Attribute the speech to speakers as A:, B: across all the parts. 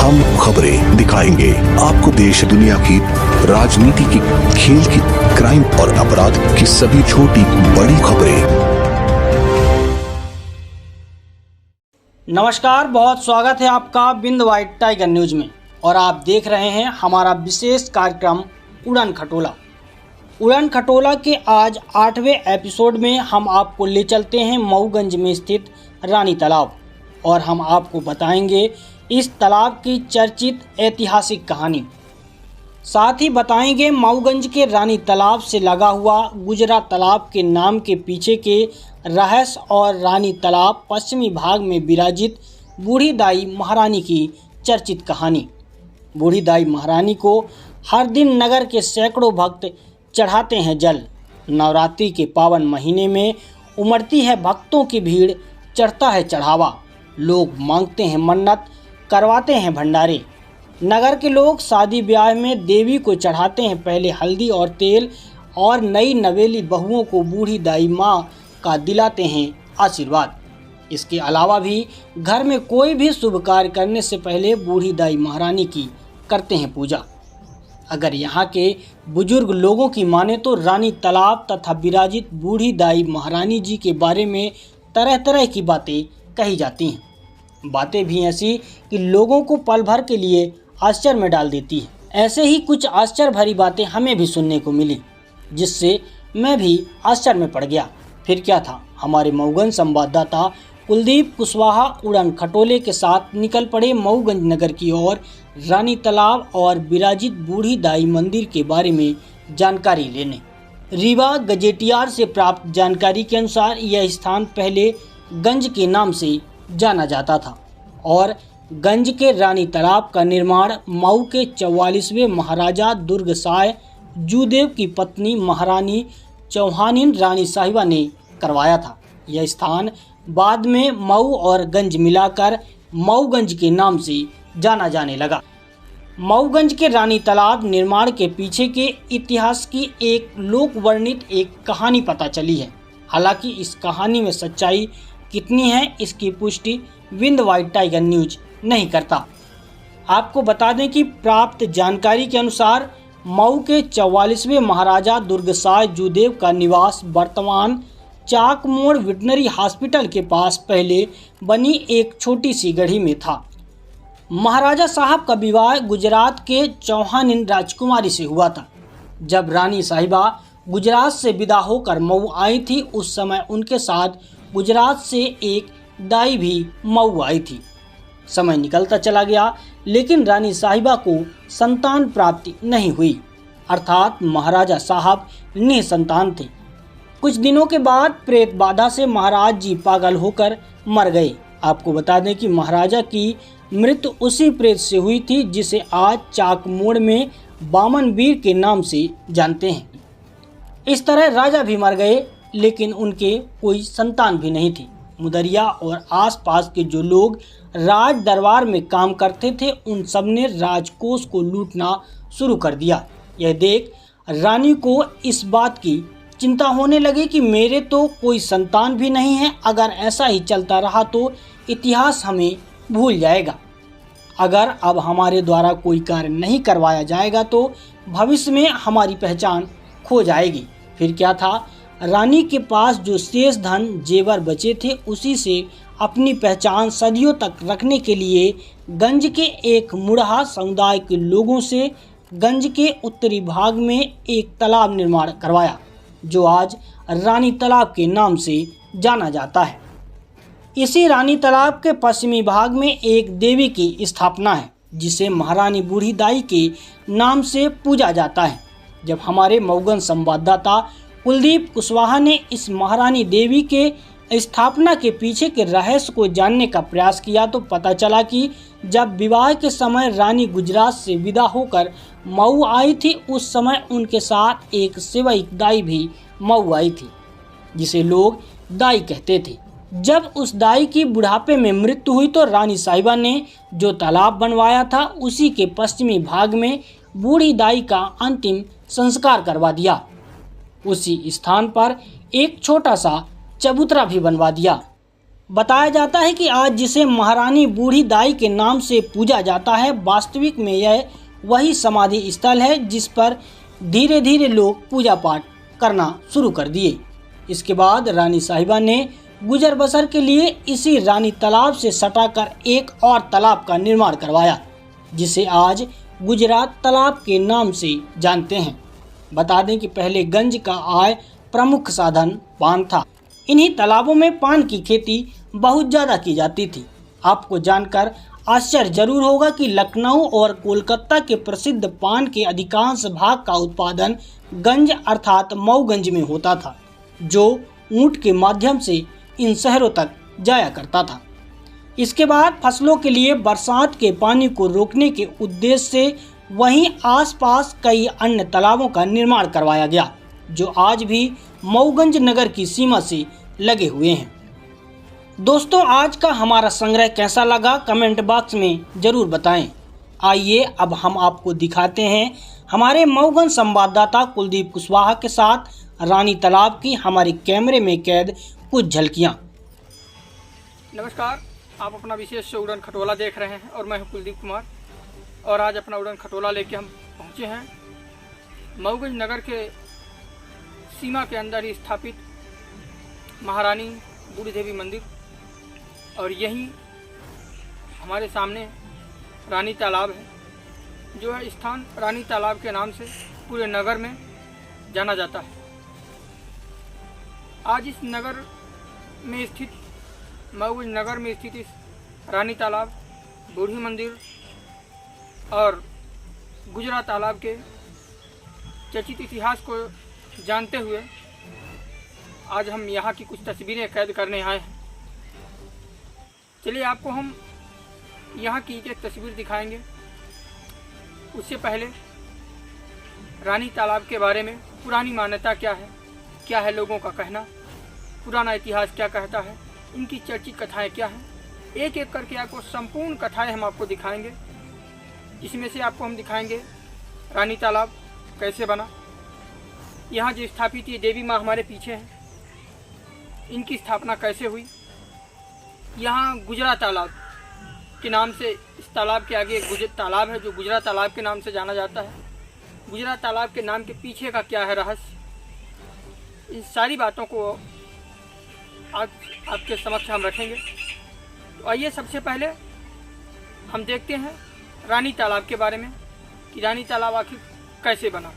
A: तमाम खबरें दिखाएंगे आपको देश दुनिया की राजनीति की, खेल की, क्राइम और अपराध की सभी छोटी बड़ी खबरें।
B: नमस्कार, बहुत स्वागत है आपका बिंद व्हाइट टाइगर न्यूज में और आप देख रहे हैं हमारा विशेष कार्यक्रम उड़न खटोला। उड़न खटोला के आज 8वें एपिसोड में हम आपको ले चलते हैं मऊगंज में स्थित रानी तालाब और हम आपको बताएंगे इस तालाब की चर्चित ऐतिहासिक कहानी। साथ ही बताएंगे मऊगंज के रानी तालाब से लगा हुआ गुजरा तालाब के नाम के पीछे के रहस्य और रानी तालाब पश्चिमी भाग में विराजित बूढ़ी दाई महारानी की चर्चित कहानी। बूढ़ी दाई महारानी को हर दिन नगर के सैकड़ों भक्त चढ़ाते हैं जल। नवरात्रि के पावन महीने में उमड़ती है भक्तों की भीड़, चढ़ता है चढ़ावा। लोग मांगते हैं मन्नत, करवाते हैं भंडारे। नगर के लोग शादी ब्याह में देवी को चढ़ाते हैं पहले हल्दी और तेल और नई नवेली बहुओं को बूढ़ी दाई माँ का दिलाते हैं आशीर्वाद। इसके अलावा भी घर में कोई भी शुभ कार्य करने से पहले बूढ़ी दाई महारानी की करते हैं पूजा। अगर यहाँ के बुजुर्ग लोगों की माने तो रानी तालाब तथा विराजित बूढ़ी दाई महारानी जी के बारे में तरह तरह की बातें कही जाती हैं। बातें भी ऐसी कि लोगों को पल भर के लिए आश्चर्य में डाल देती है। ऐसे ही कुछ आश्चर्य भरी बातें हमें भी सुनने को मिली, जिससे मैं भी आश्चर्य में पड़ गया। फिर क्या था, हमारे मऊगंज संवाददाता कुलदीप कुशवाहा उड़न खटोले के साथ निकल पड़े मऊगंज नगर की ओर रानी तालाब और विराजित बूढ़ी दाई मंदिर के बारे में जानकारी लेने। रीवा गजेटियार से प्राप्त जानकारी के अनुसार यह स्थान पहले गंज के नाम से जाना जाता था और गंज के रानी तालाब का निर्माण मऊ के 44वें महाराजा दुर्गसाय जूदेव की पत्नी महारानी चौहानिन रानी साहिबा ने करवाया था। यह स्थान बाद में मऊ और गंज मिलाकर मऊगंज के नाम से जाना जाने लगा। मऊगंज के रानी तालाब निर्माण के पीछे के इतिहास की एक लोक वर्णित एक कहानी पता चली है। हालांकि इस कहानी में सच्चाई कितनी है इसकी पुष्टि बिंद व्हाइट टाइगर न्यूज नहीं करता। आपको बता दें कि प्राप्त जानकारी के अनुसार मऊ के 44वें महाराजा दुर्गसाय जूदेव का निवास वर्तमान चाक मोड़ वेटनरी हॉस्पिटल के पास पहले बनी एक छोटी सी गढ़ी में था। महाराजा साहब का विवाह गुजरात के चौहानिन राजकुमारी से हुआ था। जब रानी साहिबा गुजरात से विदा होकर मऊ आई थी, उस समय उनके साथ गुजरात से एक दाई भी मऊ आई थी। समय निकलता चला गया, लेकिन रानी साहिबा को संतान प्राप्ति नहीं हुई, अर्थात महाराजा साहब निसंतान थे। कुछ दिनों के बाद प्रेत बाधा से महाराज जी पागल होकर मर गए। आपको बता दें कि महाराजा की मृत्यु उसी प्रेत से हुई थी जिसे आज चाक मोड़ में बामन वीर के नाम से जानते हैं। इस तरह राजा भी मर गए, लेकिन उनके कोई संतान भी नहीं थी। मुदरिया और आसपास के जो लोग राज दरबार में काम करते थे, उन सब ने राजकोष को लूटना शुरू कर दिया। यह देख रानी को इस बात की चिंता होने लगी कि मेरे तो कोई संतान भी नहीं है। अगर ऐसा ही चलता रहा तो इतिहास हमें भूल जाएगा। अगर अब हमारे द्वारा कोई कार्य नहीं करवाया जाएगा तो भविष्य में हमारी पहचान खो जाएगी। फिर क्या था, रानी के पास जो शेष धन जेवर बचे थे, उसी से अपनी पहचान सदियों तक रखने के लिए गंज के एक मुड़हा समुदाय के लोगों से गंज के उत्तरी भाग में एक तालाब निर्माण करवाया, जो आज रानी तालाब के नाम से जाना जाता है। इसी रानी तालाब के पश्चिमी भाग में एक देवी की स्थापना है, जिसे महारानी बूढ़ी दाई के नाम से पूजा जाता है। जब हमारे मऊगंज संवाददाता कुलदीप कुशवाहा ने इस महारानी देवी के स्थापना के पीछे के रहस्य को जानने का प्रयास किया तो पता चला कि जब विवाह के समय रानी गुजरात से विदा होकर मऊ आई थी, उस समय उनके साथ एक सेवक दाई भी मऊ आई थी, जिसे लोग दाई कहते थे। जब उस दाई की बुढ़ापे में मृत्यु हुई तो रानी साहिबा ने जो तालाब बनवाया था, उसी के पश्चिमी भाग में बूढ़ी दाई का अंतिम संस्कार करवा दिया। उसी स्थान पर एक छोटा सा चबूतरा भी बनवा दिया। बताया जाता है कि आज जिसे महारानी बूढ़ी दाई के नाम से पूजा जाता है, वास्तविक में यह वही समाधि स्थल है जिस पर धीरे धीरे लोग पूजा पाठ करना शुरू कर दिए। इसके बाद रानी साहिबा ने गुजर बसर के लिए इसी रानी तालाब से सटाकर एक और तालाब का निर्माण करवाया, जिसे आज गुजरात तालाब के नाम से जानते हैं। बता दें कि पहले गंज का आय प्रमुख साधन पान था। इन्हीं तालाबों में पान की खेती बहुत ज़्यादा की जाती थी। आपको जानकर आश्चर्य जरूर होगा कि लखनऊ और कोलकाता के प्रसिद्ध पान के अधिकांश भाग का उत्पादन गंज अर्थात मऊगंज में होता था, जो ऊंट के माध्यम से इन शहरों तक जाया करता था। इसके बाद फसलों के लिए बरसात के पानी को रोकने के उद्देश्य से वहीं आसपास कई अन्य तालाबों का निर्माण करवाया गया, जो आज भी मऊगंज नगर की सीमा से लगे हुए हैं। दोस्तों, आज का हमारा संग्रह कैसा लगा कमेंट बॉक्स में ज़रूर बताएं। आइए अब हम आपको दिखाते हैं हमारे मऊगंज संवाददाता कुलदीप कुशवाहा के साथ रानी तालाब की हमारे कैमरे में कैद कुछ झलकियां।
C: नमस्कार, आप अपना विशेष शो उड़न खटोला देख रहे हैं और मैं हूं कुलदीप कुमार। और आज अपना उड़न खटोला लेके हम पहुंचे हैं मऊगंज नगर के सीमा के अंदर ही स्थापित महारानी बूढ़ी देवी मंदिर, और यहीं हमारे सामने रानी तालाब है, जो है स्थान रानी तालाब के नाम से पूरे नगर में जाना जाता है। आज इस नगर में स्थित मऊगंज नगर में स्थित इस रानी तालाब, बूढ़ी मंदिर और गुजरा तालाब के चर्चित इतिहास को जानते हुए आज हम यहाँ की कुछ तस्वीरें कैद करने आए हैं। चलिए आपको हम यहाँ की एक तस्वीर दिखाएंगे। उससे पहले रानी तालाब के बारे में पुरानी मान्यता क्या है लोगों का कहना, पुराना इतिहास क्या कहता है, इनकी चर्चित कथाएं क्या हैं, एक एक करके आपको संपूर्ण कथाएं हम आपको दिखाएंगे। इसमें से आपको हम दिखाएंगे रानी तालाब कैसे बना, यहाँ जो स्थापित ये देवी माँ हमारे पीछे हैं, इनकी स्थापना कैसे हुई, यहाँ गुजरा तालाब के नाम से इस तालाब के आगे एक तालाब है जो गुजरा तालाब के नाम से जाना जाता है। गुजरा तालाब के नाम के पीछे का क्या है रहस्य, इन सारी बातों को आज आपके समक्ष हम रखेंगे। तो आइए सबसे पहले हम देखते हैं रानी तालाब के बारे में कि रानी तालाब आखिर कैसे बना।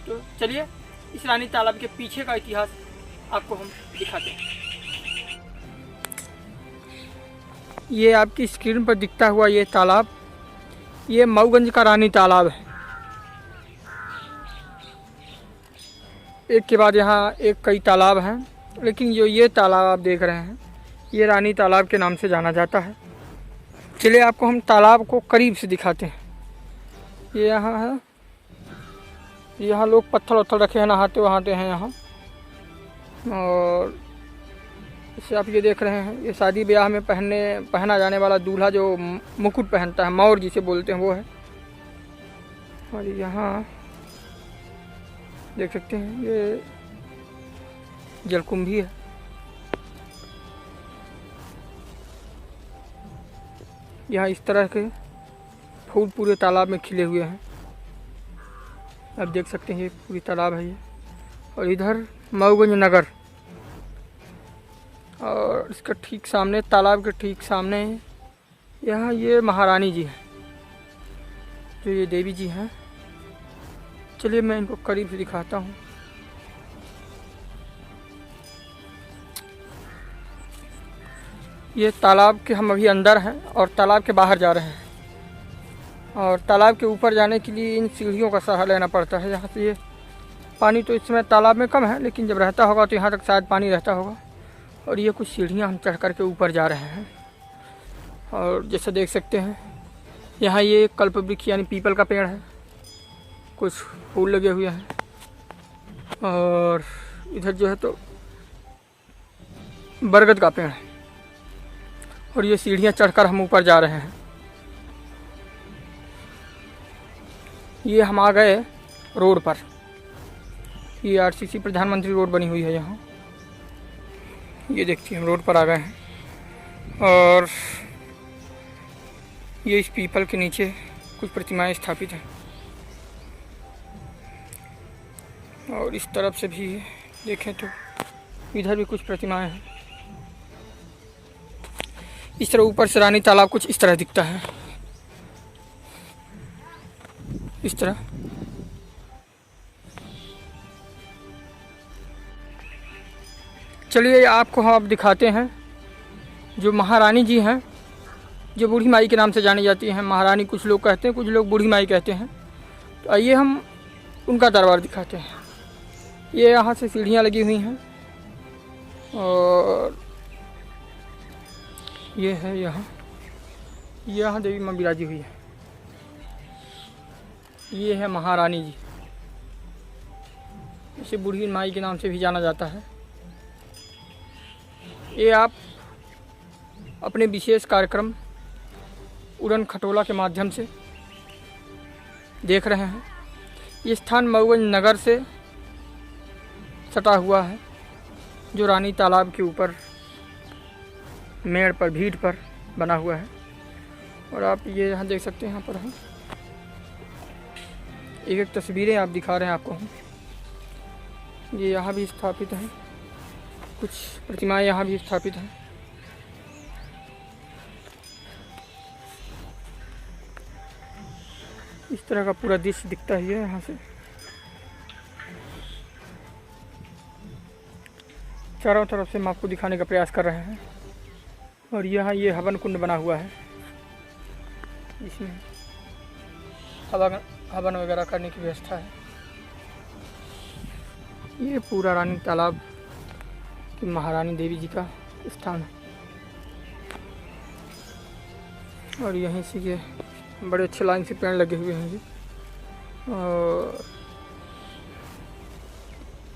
C: तो चलिए इस रानी तालाब के पीछे का इतिहास आपको हम दिखाते हैं। ये आपकी स्क्रीन पर दिखता हुआ ये तालाब, ये मऊगंज का रानी तालाब है। एक के बाद यहाँ एक कई तालाब हैं, लेकिन जो ये तालाब आप देख रहे हैं ये रानी तालाब के नाम से जाना जाता है। चलिए आपको हम तालाब को करीब से दिखाते हैं। ये यहाँ है, यहाँ लोग पत्थर वत्थर रखे हैं, नहाते वहाते हैं यहाँ। और इसे आप ये देख रहे हैं, ये शादी ब्याह में पहना जाने वाला दूल्हा जो मुकुट पहनता है, मौर जिसे बोलते हैं, वो है। और यहाँ देख सकते हैं ये जलकुंभी है। यहाँ इस तरह के फूल पूरे तालाब में खिले हुए हैं, आप देख सकते हैं। ये पूरी तालाब है ये। और इधर मऊगंज नगर, और इसका ठीक सामने, तालाब के ठीक सामने यहाँ ये महारानी जी हैं, जो ये देवी जी हैं। चलिए मैं इनको करीब से दिखाता हूँ। ये तालाब के हम अभी अंदर हैं और तालाब के बाहर जा रहे हैं। और तालाब के ऊपर जाने के लिए इन सीढ़ियों का सहारा लेना पड़ता है। यहाँ से ये पानी तो इस समय तालाब में कम है, लेकिन जब रहता होगा तो यहाँ तक शायद पानी रहता होगा। और ये कुछ सीढ़ियाँ हम चढ़ कर के ऊपर जा रहे हैं। और जैसे देख सकते हैं यहाँ ये कल्पवृक्ष यानी पीपल का पेड़ है, कुछ फूल लगे हुए हैं। और इधर जो है तो बरगद का पेड़ है। और ये सीढ़ियाँ चढ़कर हम ऊपर जा रहे हैं। ये हम आ गए रोड पर। ये आरसीसी प्रधानमंत्री रोड बनी हुई है यहाँ। ये देखिए हम रोड पर आ गए हैं। और ये इस पीपल के नीचे कुछ प्रतिमाएं स्थापित हैं और इस तरफ से भी देखें तो इधर भी कुछ प्रतिमाएं हैं। इस तरह ऊपर से रानी तालाब कुछ इस तरह दिखता है, इस तरह। चलिए आपको हम अब दिखाते हैं जो महारानी जी हैं, जो बूढ़ी माई के नाम से जानी जाती हैं। महारानी कुछ लोग कहते हैं, कुछ लोग बूढ़ी माई कहते हैं। तो आइए हम उनका दरबार दिखाते हैं। ये यहाँ से सीढ़ियाँ लगी हुई हैं और ये है यहाँ देवी माँ विराजी हुई है। ये है महारानी जी, इसे बूढ़ी माई के नाम से भी जाना जाता है। ये आप अपने विशेष कार्यक्रम उड़न खटोला के माध्यम से देख रहे हैं। ये स्थान मऊगंज नगर से सटा हुआ है, जो रानी तालाब के ऊपर मेड़ पर भीड़ पर बना हुआ है। और आप ये यहाँ देख सकते हैं, यहाँ पर हम एक एक तस्वीरें आप दिखा रहे हैं आपको हम। ये यहाँ भी स्थापित हैं, कुछ प्रतिमाएं यहाँ भी स्थापित हैं। इस तरह का पूरा दृश्य दिखता ही है यहाँ से। चारों तरफ से हम आपको दिखाने का प्रयास कर रहे हैं। और यहाँ ये हवन कुंड बना हुआ है, इसमें हवन वगैरह करने की व्यवस्था है। ये पूरा रानी तालाब की महारानी देवी जी का स्थान है। और यहीं से ये बड़े अच्छे लाइन से पेड़ लगे हुए हैं जी। और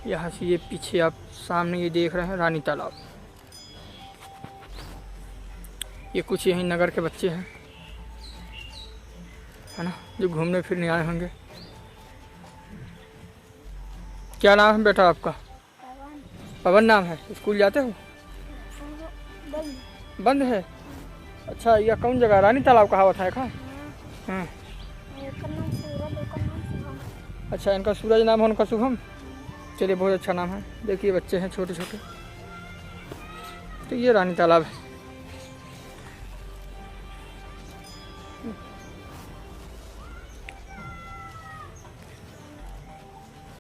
C: यहाँ से ये पीछे आप सामने ये देख रहे हैं रानी तालाब। ये कुछ यहीं नगर के बच्चे हैं, है ना, जो घूमने फिरने आए होंगे। क्या नाम है बेटा आपका? पवन नाम है। स्कूल जाते हो? बंद है। अच्छा, यह कौन जगह? रानी तालाब कहा हुआ था कहाँ? हाँ। अच्छा, इनका सूरज नाम है, उनका शुभम। चलिए, बहुत अच्छा नाम है। देखिए बच्चे हैं छोटे छोटे। तो ये रानी तालाब है।